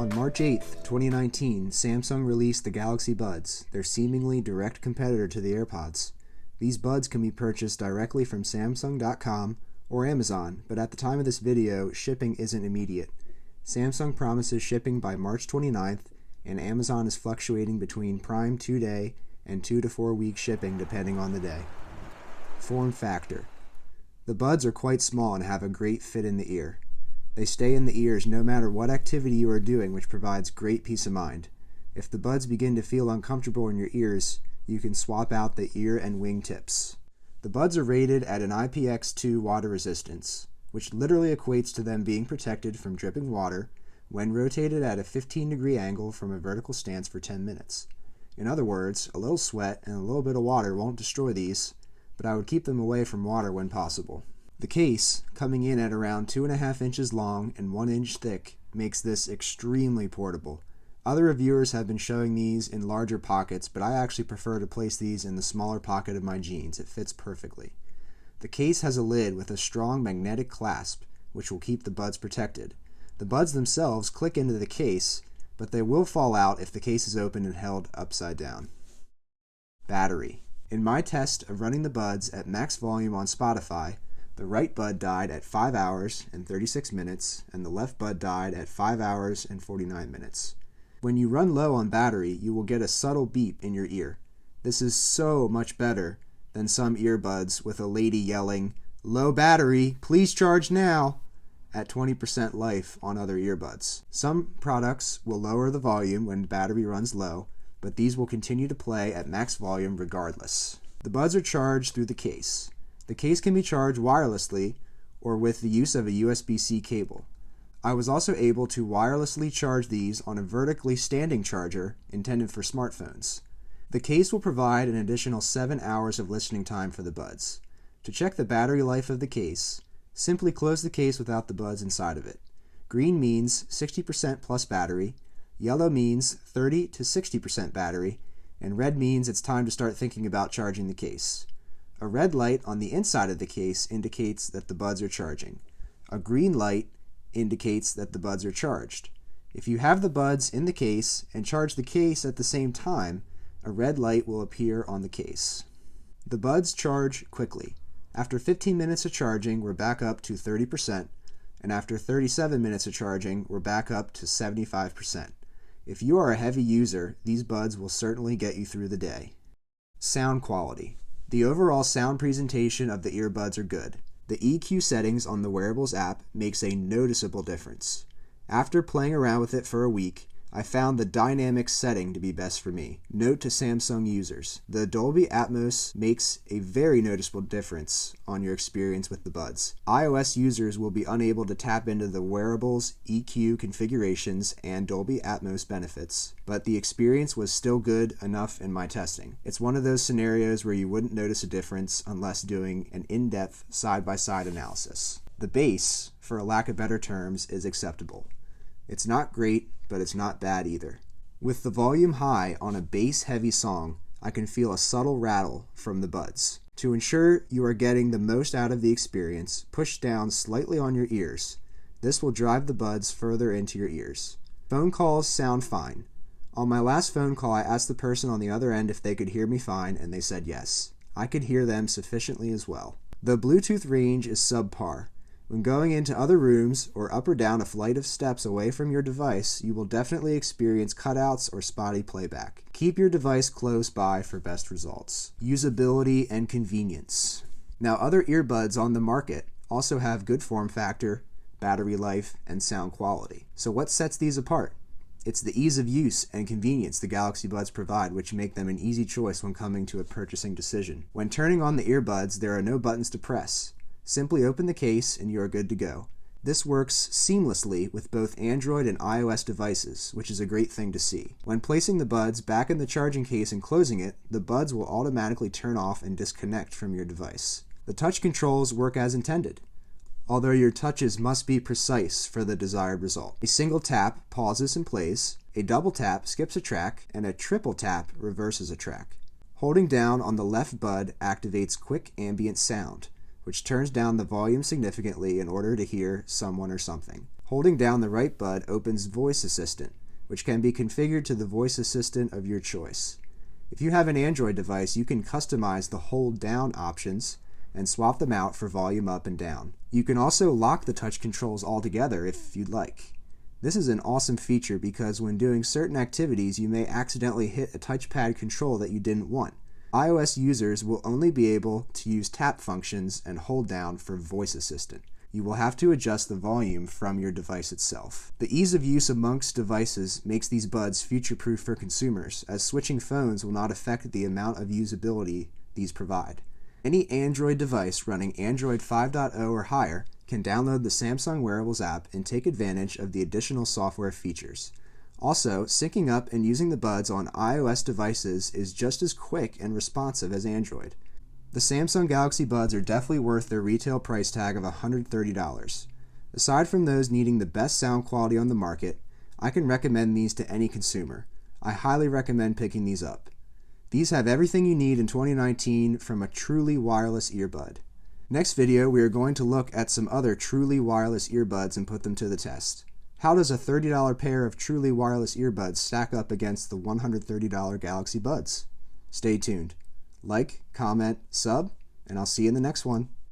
On March 8, 2019, Samsung released the Galaxy Buds, their seemingly direct competitor to the AirPods. These buds can be purchased directly from Samsung.com or Amazon, but at the time of this video, shipping isn't immediate. Samsung promises shipping by March 29th, and Amazon is fluctuating between Prime 2-day and 2 to 4 week shipping depending on the day. Form factor. The buds are quite small and have a great fit in the ear. They stay in the ears no matter what activity you are doing, which provides great peace of mind. If the buds begin to feel uncomfortable in your ears, you can swap out the ear and wing tips. The buds are rated at an IPX2 water resistance, which literally equates to them being protected from dripping water when rotated at a 15-degree angle from a vertical stance for 10 minutes. In other words, a little sweat and a little bit of water won't destroy these, but I would keep them away from water when possible. The case, coming in at around 2.5 inches long and 1 inch thick, makes this extremely portable. Other reviewers have been showing these in larger pockets, but I actually prefer to place these in the smaller pocket of my jeans. It fits perfectly. The case has a lid with a strong magnetic clasp, which will keep the buds protected. The buds themselves click into the case, but they will fall out if the case is open and held upside down. Battery. In my test of running the buds at max volume on Spotify, the right bud died at 5 hours and 36 minutes, and the left bud died at 5 hours and 49 minutes. When you run low on battery, you will get a subtle beep in your ear. This is so much better than some earbuds with a lady yelling, "Low battery, please charge now," at 20% life on other earbuds. Some products will lower the volume when battery runs low, but these will continue to play at max volume regardless. The buds are charged through the case. The case can be charged wirelessly or with the use of a USB-C cable. I was also able to wirelessly charge these on a vertically standing charger intended for smartphones. The case will provide an additional 7 hours of listening time for the buds. To check the battery life of the case, simply close the case without the buds inside of it. Green means 60% plus battery, yellow means 30 to 60% battery, and red means it's time to start thinking about charging the case. A red light on the inside of the case indicates that the buds are charging. A green light indicates that the buds are charged. If you have the buds in the case and charge the case at the same time, a red light will appear on the case. The buds charge quickly. After 15 minutes of charging, we're back up to 30%, and after 37 minutes of charging, we're back up to 75%. If you are a heavy user, these buds will certainly get you through the day. Sound quality. The overall sound presentation of the earbuds are good. The EQ settings on the Wearables app makes a noticeable difference. After playing around with it for a week, I found the dynamic setting to be best for me. Note to Samsung users, the Dolby Atmos makes a very noticeable difference on your experience with the buds. iOS users will be unable to tap into the Wearables EQ configurations and Dolby Atmos benefits, but the experience was still good enough in my testing. It's one of those scenarios where you wouldn't notice a difference unless doing an in-depth side-by-side analysis. The bass, for a lack of better terms, is acceptable. It's not great, but it's not bad either. With the volume high on a bass-heavy song, I can feel a subtle rattle from the buds. To ensure you are getting the most out of the experience, push down slightly on your ears. This will drive the buds further into your ears. Phone calls sound fine. On my last phone call, I asked the person on the other end if they could hear me fine, and they said yes. I could hear them sufficiently as well. The Bluetooth range is subpar. When going into other rooms or up or down a flight of steps away from your device, you will definitely experience cutouts or spotty playback. Keep your device close by for best results. Usability and convenience. Now, other earbuds on the market also have good form factor, battery life, and sound quality. So what sets these apart? It's the ease of use and convenience the Galaxy Buds provide, which make them an easy choice when coming to a purchasing decision. When turning on the earbuds, there are no buttons to press. Simply open the case and you are good to go. This works seamlessly with both Android and iOS devices, which is a great thing to see. When placing the buds back in the charging case and closing it, the buds will automatically turn off and disconnect from your device. The touch controls work as intended, although your touches must be precise for the desired result. A single tap pauses and plays, a double tap skips a track, and a triple tap reverses a track. Holding down on the left bud activates quick ambient sound, which turns down the volume significantly in order to hear someone or something. Holding down the right bud opens Voice Assistant, which can be configured to the voice assistant of your choice. If you have an Android device, you can customize the hold down options and swap them out for volume up and down. You can also lock the touch controls altogether if you'd like. This is an awesome feature because when doing certain activities, you may accidentally hit a touchpad control that you didn't want. iOS users will only be able to use tap functions and hold down for Voice Assistant. You will have to adjust the volume from your device itself. The ease of use amongst devices makes these buds future-proof for consumers, as switching phones will not affect the amount of usability these provide. Any Android device running Android 5.0 or higher can download the Samsung Wearables app and take advantage of the additional software features. Also, syncing up and using the buds on iOS devices is just as quick and responsive as Android. The Samsung Galaxy Buds are definitely worth their retail price tag of $130. Aside from those needing the best sound quality on the market, I can recommend these to any consumer. I highly recommend picking these up. These have everything you need in 2019 from a truly wireless earbud. Next video, we are going to look at some other truly wireless earbuds and put them to the test. How does a $30 pair of truly wireless earbuds stack up against the $130 Galaxy Buds? Stay tuned. Like, comment, sub, and I'll see you in the next one.